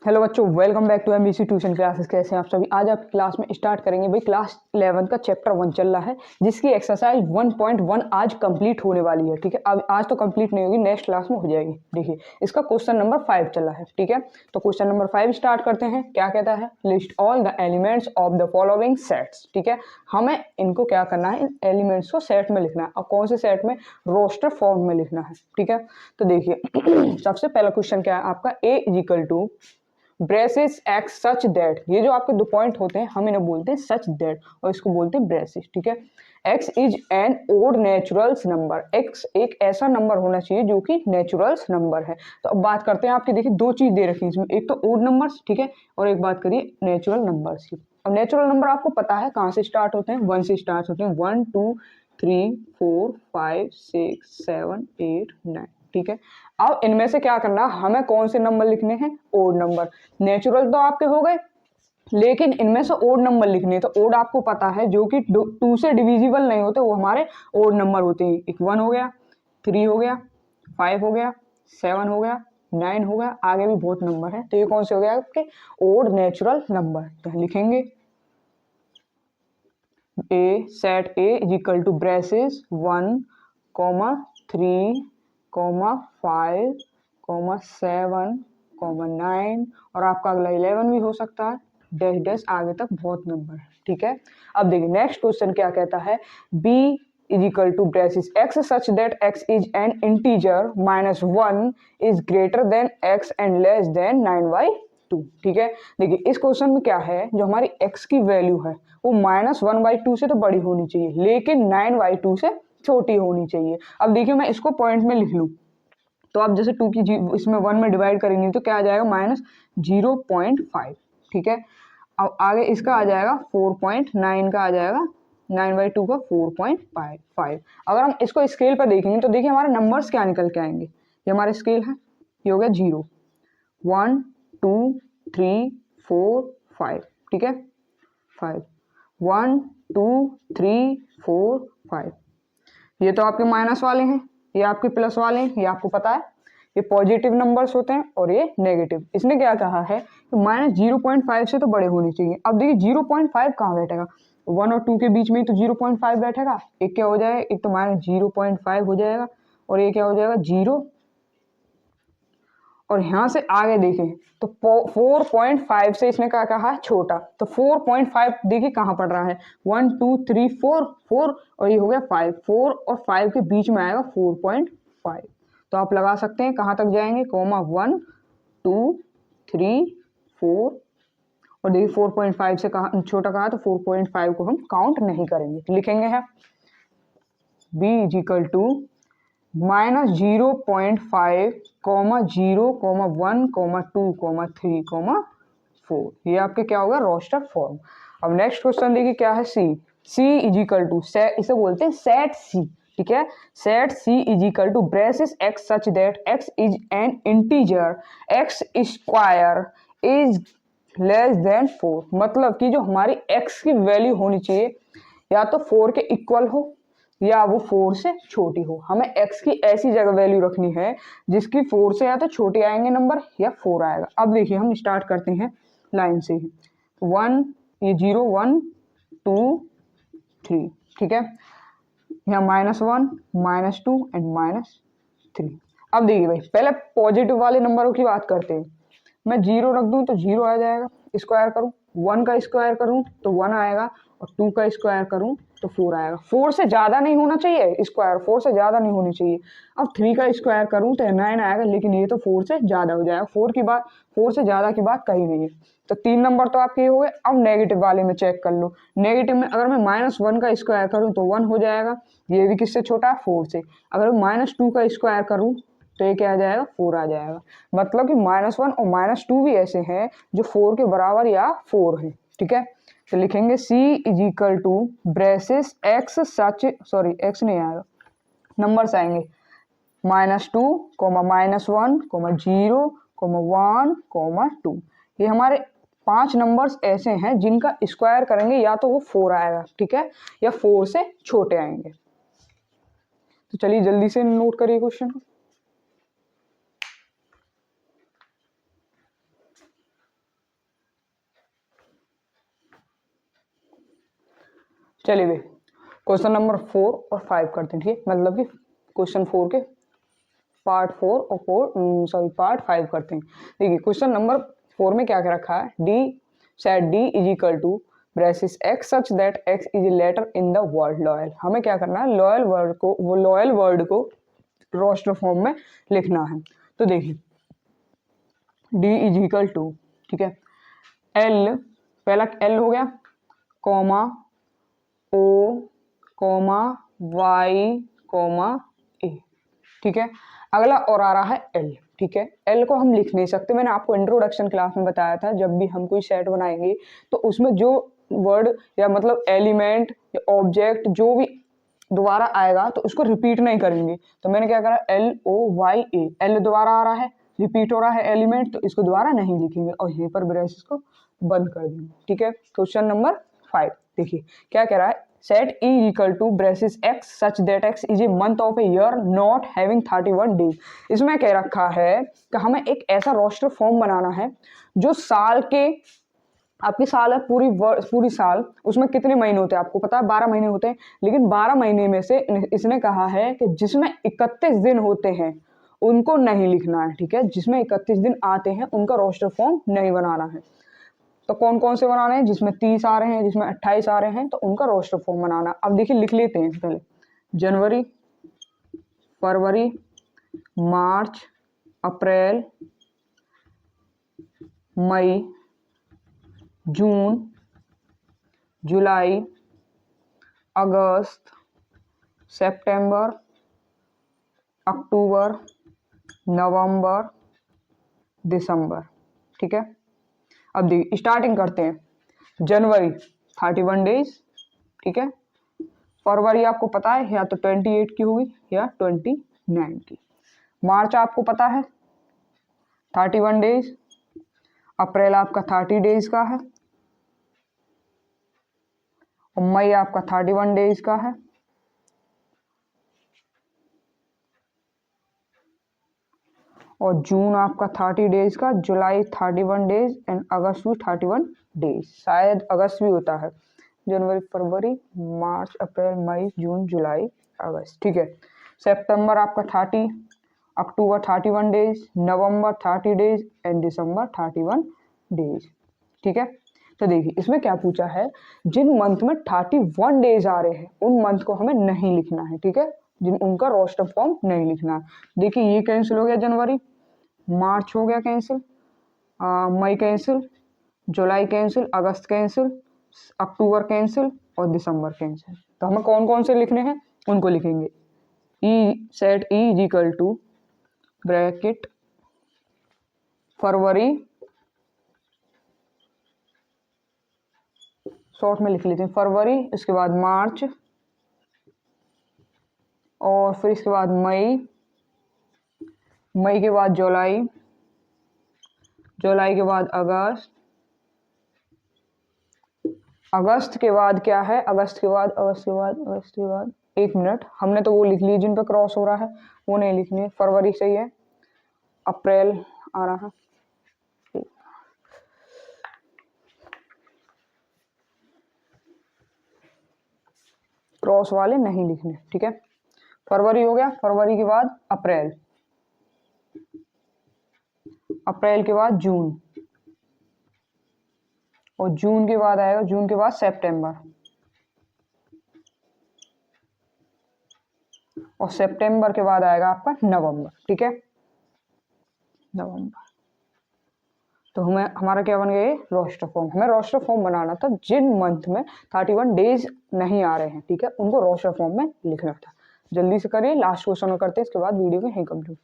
Hello बच्चों, welcome back to MBC tuition classes. कैसे हैं आप सभी? आज आप क्लास में स्टार्ट करेंगे भाई क्लास 11 का चैप्टर 1 चल रहा है, जिसकी एक्सरसाइज 1.1 आज कंप्लीट होने वाली है। ठीक है, अब आज तो कंप्लीट नहीं होगी, नेक्स्ट क्लास में हो जाएगी। देखिए, इसका क्वेश्चन नंबर 5 चल रहा है। ठीक है, तो क्वेश्चन नंबर 5 स्टार्ट करते हैं। क्या कहता है? List all the elements of the following sets. ठीक है, हमें इनको क्या करना है, इन एलिमेंट्स को सेट में लिखना है। और कौन से सेट में? रोस्टर फॉर्म में लिखना है। ठीक है, तो देखिए सबसे पहला क्वेश्चन क्या है आपका, A is equal to braces x such that. ये जो आपके दो पॉइंट होते हैं हम इन्हें बोलते हैं सच दैट, और इसको बोलते हैं ब्रेसिस। ठीक है, x is an odd naturals number. एक्स एक ऐसा नंबर होना चाहिए जो कि नेचुरल्स नंबर है। तो अब बात करते हैं आपकी, देखिए दो चीज दे रखी है इसमें, एक तो ओड नंबर्स, ठीक है, और एक बात करिए नेचुरल नंबर्स की। अब नेचुरल नंबर आपको पता है कहाँ से स्टार्ट होते हैं, 1 से स्टार्ट होते हैं। 1 2 3 4 5 6 7 8 9। ठीक है, अब इनमें से क्या करना, हमें कौन से नंबर लिखने हैं? Odd number. नेचुरल तो आपके हो गए, लेकिन इनमें से ओड नंबर लिखने, तो ओड आपको पता है जो कि 2 से डिविजिबल नहीं होते, वो हमारे ओड नंबर होते हैं। एक 1 हो गया, 3 हो गया, 5 हो गया, 7 हो गया, 9 हो गया, आगे भी बहुत नंबर है। तो ये कौन से हो गया आपके? Odd natural number. तो लिखेंगे A set A is equal to braces 1 3 5 7 9, और आपका अगला 11 भी हो सकता है, डैश डैश आगे तक बहुत नंबर है। ठीक है, अब देखिए नेक्स्ट क्वेश्चन क्या कहता है, B is equal to braces x such that x is an integer -1 is greater than x and less than 9/2। ठीक है, देखिए इस क्वेश्चन में क्या है, जो हमारी x की वैल्यू है वो -1/2 से तो बड़ी होनी चाहिए, लेकिन 9/2 से छोटी होनी चाहिए। अब देखिए मैं इसको पॉइंट में लिख लूँ, तो आप जैसे 2 की इसमें 1 में डिवाइड करेंगे तो क्या आ जाएगा, -0.5। ठीक है, अब आगे इसका आ जाएगा 4.9 का आ जाएगा, 9/2 का 4.5। अगर हम इसको स्केल पर देखेंगे तो देखिए हमारे नंबर्स क्या निकल के आएंगे। ये हमारे स्केल है, ये हो गया 0 1 2 3 4 5। ठीक है, 5 1 2 3 4 5। ये तो आपके माइनस वाले हैं, ये आपके प्लस वाले हैं, ये आपको पता है। ये पॉजिटिव नंबर्स होते हैं और ये नेगेटिव। इसने क्या कहा है कि -0.5 से तो बड़े होने चाहिए। अब देखिए 0.5 कहाँ बैठेगा, 1 और 2 के बीच में ही तो 0.5 बैठेगा। एक क्या हो जाएगा, एक तो -0.5 हो जाएगा, और ये क्या हो जाएगा 0, और यहाँ से आगे देखें तो 4.5 से इसने क्या कहा है, छोटा। तो 4.5 देखिए कहाँ पड़ रहा है, 1 2 3 4 4, और ये हो गया 5। 4 और 5 के बीच में आएगा 4.5। तो आप लगा सकते हैं कहाँ तक जाएंगे, कोमा 1 2 3 4, और देखिए 4.5 से कहा छोटा कहा, तो 4.5 को हम काउंट नहीं करेंगे। तो लिखेंगे है बी इज इक्वल टू -0.5, 0, 1, 2, 3, 4। ये आपके क्या होगा, रोस्टर फॉर्म। अब नेक्स्ट क्वेश्चन देखिए क्या है, सी इज इक्वल टू, इसे बोलते हैं सेट सी। ठीक है, set C is equal to braces x such that x is an integer x square is less than 4। मतलब कि जो हमारी x की वैल्यू होनी चाहिए या तो 4 के इक्वल हो या वो 4 से छोटी हो। हमें x की ऐसी जगह वैल्यू रखनी है जिसकी 4 से या तो छोटे आएंगे नंबर या 4 आएगा। अब देखिए हम स्टार्ट करते हैं लाइन से ही, 1, ये 0 1 2 3। ठीक है, यहाँ -1 -2 एंड -3। अब देखिए भाई पहले पॉजिटिव वाले नंबरों की बात करते हैं। मैं 0 रख दूं तो 0 आ जाएगा, स्क्वायर करूं 1 का स्क्वायर करूं तो 1 आएगा, और 2 का स्क्वायर करूं तो 4 आएगा। 4 से ज़्यादा नहीं होना चाहिए स्क्वायर, 4 से ज़्यादा नहीं होनी चाहिए। अब 3 का स्क्वायर करूं तो 9 आएगा, लेकिन ये तो 4 से ज़्यादा हो जाएगा। 4 से ज़्यादा की बात कहीं नहीं है। तो 3 नंबर तो आपके हो गए। अब नेगेटिव वाले में चेक कर लो, नेगेटिव में अगर मैं -1 का स्क्वायर करूँ तो 1 हो जाएगा, ये भी किससे छोटा है, 4 से। अगर मैं -2 का स्क्वायर करूँ तो ये क्या आ जाएगा, 4 आ जाएगा। मतलब कि -1 और -2 भी ऐसे हैं जो 4 के बराबर या 4 है। ठीक है, तो लिखेंगे C is equal to braces x such, sorry x नहीं आएगा, नंबर्स आएंगे -2, -1, 0, 1, 2। ये हमारे 5 नंबर्स ऐसे हैं जिनका स्क्वायर करेंगे या तो वो 4 आएगा, ठीक है, या 4 से छोटे आएंगे। तो चलिए जल्दी से नोट करिए क्वेश्चन को। चलिए भाई क्वेश्चन नंबर 4 और 5 करते हैं, ठीक है, मतलब कि क्वेश्चन 4 के पार्ट 4 और पार्ट 5 करते हैं। देखिए क्वेश्चन नंबर 4 में क्या क्या रखा है, D set D is equal to braces x such that x is a letter in the word loyal. हमें क्या करना है, लॉयल वर्ड को रोस्टर फॉर्म में लिखना है। तो देखिए डी इज इक्वल टू, ठीक है, एल, पहला एल हो गया, कॉमा ओ कॉमा वाई कॉमा ए, ठीक है। अगला और आ रहा है एल, ठीक है। एल को हम लिख नहीं सकते, मैंने आपको इंट्रोडक्शन क्लास में बताया था, जब भी हम कोई सेट बनाएंगे तो उसमें जो वर्ड या मतलब एलिमेंट या ऑब्जेक्ट जो भी दोबारा आएगा तो उसको रिपीट नहीं करेंगे। तो मैंने क्या करा, एल ओ वाई ए, एल दोबारा आ रहा है, रिपीट हो रहा है एलिमेंट, तो इसको दोबारा नहीं लिखेंगे और यहीं पर ब्रेसेस को बंद कर देंगे, ठीक है। क्वेश्चन नंबर 5 देखिए क्या कह रहा है, set E equal to braces x such that x is a month of a year not having 31 days. इसमें कह रखा है कि हमें एक ऐसा रोस्टर फॉर्म बनाना है जो साल के, आपकी साल है पूरी साल, उसमें कितने महीने होते हैं आपको पता है, 12 महीने होते हैं, लेकिन 12 महीने में से इसने कहा है कि जिसमें 31 दिन होते हैं उनको नहीं लिखना है, ठीक है। जिसमें 31 दिन आते हैं उनका रोस्टर फॉर्म नहीं बनाना है। तो कौन कौन से बनाने हैं, जिसमें 30 आ रहे हैं, जिसमें 28 आ रहे हैं, तो उनका रोस्टर फॉर्म बनाना। अब देखिए लिख लेते हैं पहले, जनवरी, फरवरी, मार्च, अप्रैल, मई, जून, जुलाई, अगस्त, सितंबर, अक्टूबर, नवंबर, दिसंबर, ठीक है। अब देखिए स्टार्टिंग करते हैं, जनवरी 31 डेज, ठीक है। फरवरी आपको पता है या तो 28 की होगी या 29 की। मार्च आपको पता है 31 डेज, अप्रैल आपका 30 डेज का है, और मई आपका 31 डेज का है, और जून आपका 30 डेज का, जुलाई 31 डेज एंड अगस्त भी 31 डेज, शायद अगस्त भी होता है। जनवरी, फरवरी, मार्च, अप्रैल, मई, जून, जुलाई, अगस्त, ठीक है। सितंबर आपका 30, अक्टूबर 31 days, November 30 days and December 31 days, ठीक है। तो देखिए इसमें क्या पूछा है, जिन मंथ में 31 डेज आ रहे हैं उन मंथ को हमें नहीं लिखना है, ठीक है, जिन उनका रोस्टर फॉर्म नहीं लिखना है। देखिए ये कैंसिल हो गया, जनवरी, मार्च हो गया कैंसिल, मई कैंसिल, जुलाई कैंसिल, अगस्त कैंसिल, अक्टूबर कैंसिल और दिसंबर कैंसिल। तो हमें कौन कौन से लिखने हैं उनको लिखेंगे। E set E is equal to bracket February, short में लिख लेते हैं फरवरी, इसके बाद मार्च, और फिर इसके बाद मई, मई के बाद जुलाई, जुलाई के बाद अगस्त, अगस्त के बाद क्या है, अगस्त के बाद एक मिनट, हमने तो वो लिख ली जिन पे क्रॉस हो रहा है, वो नहीं लिखनी है। फरवरी सही है, अप्रैल आ रहा है, क्रॉस वाले नहीं लिखने, ठीक है। फरवरी हो गया, फरवरी के बाद अप्रैल, अप्रैल के बाद जून, और जून के बाद आएगा, जून के बाद सितंबर, और सितंबर के बाद आएगा आपका नवंबर, ठीक है, नवंबर। तो हमें हमारा क्या बन गया, रोस्टर फॉर्म। हमें रोस्टर फॉर्म बनाना था जिन मंथ में 31 डेज नहीं आ रहे हैं, ठीक है, उनको रोस्टर फॉर्म में लिखना था। जल्दी से करिए, लास्ट क्वेश्चन करते हैं, इसके बाद वीडियो को यहीं कंप्लीट।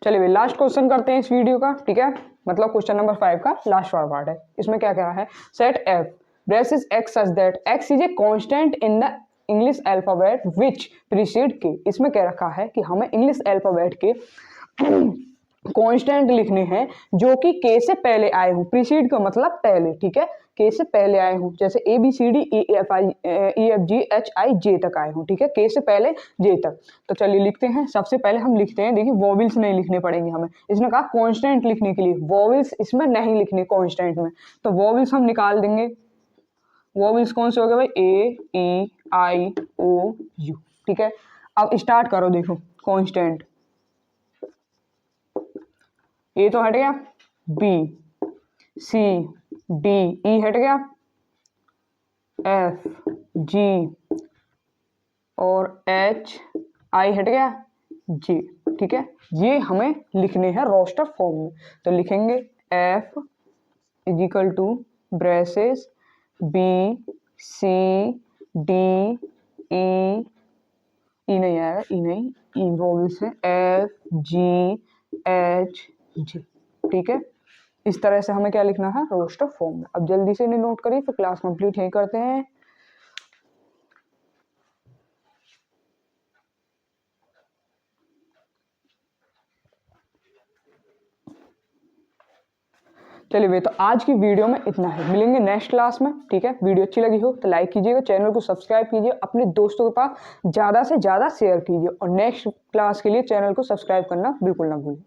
चलिए लास्ट क्वेश्चन करते हैं इस वीडियो का, ठीक है, मतलब क्वेश्चन नंबर 5 का लास्ट वाला पार्ट है। इसमें क्या कह रहा है, set F braces x such that x is a constant in the English alphabet which preceded के। इसमें कह रखा है कि हमें इंग्लिश अल्फाबेट के कांस्टेंट लिखने हैं जो कि के से पहले आए हों, प्रीसीड का मतलब पहले, ठीक है। के से पहले आए हों, जैसे A B C D E F G H I J तक आए हों, ठीक है, के से पहले जे तक। तो चलिए लिखते हैं। सबसे पहले हम लिखते हैं, देखिए वॉवल्स नहीं लिखने पड़ेंगे हमें, इसने कहा कॉन्स्टेंट लिखने के लिए, वॉवल्स इसमें नहीं लिखने कॉन्स्टेंट में, तो वॉवल्स हम निकाल देंगे। वॉवल्स कौन से हो गए भाई, ए ई आई ओ यू, ठीक है। अब स्टार्ट करो, देखो कांस्टेंट, ए तो हट गया, बी सी डी ई हट गया, एफ जी और एच आई हट गया, जे, ठीक है। ये हमें लिखने हैं रोस्टर फॉर्म में, तो लिखेंगे F is equal to braces B C D E नहीं आएगा, ई नहीं, ई वॉवल्स है, एफ जी एच जी, ठीक है। इस तरह से हमें क्या लिखना है, रोस्टर फॉर्म में। अब जल्दी से इन्हें नोट करिए, फिर क्लास कंप्लीट यहीं करते हैं। चलिए वे, तो आज की वीडियो में इतना है, मिलेंगे नेक्स्ट क्लास में, ठीक है। वीडियो अच्छी लगी हो तो लाइक कीजिएगा, चैनल को सब्सक्राइब कीजिए, अपने दोस्तों के पास ज़्यादा से ज़्यादा शेयर कीजिए, और नेक्स्ट क्लास के लिए चैनल को सब्सक्राइब करना बिल्कुल ना भूलें।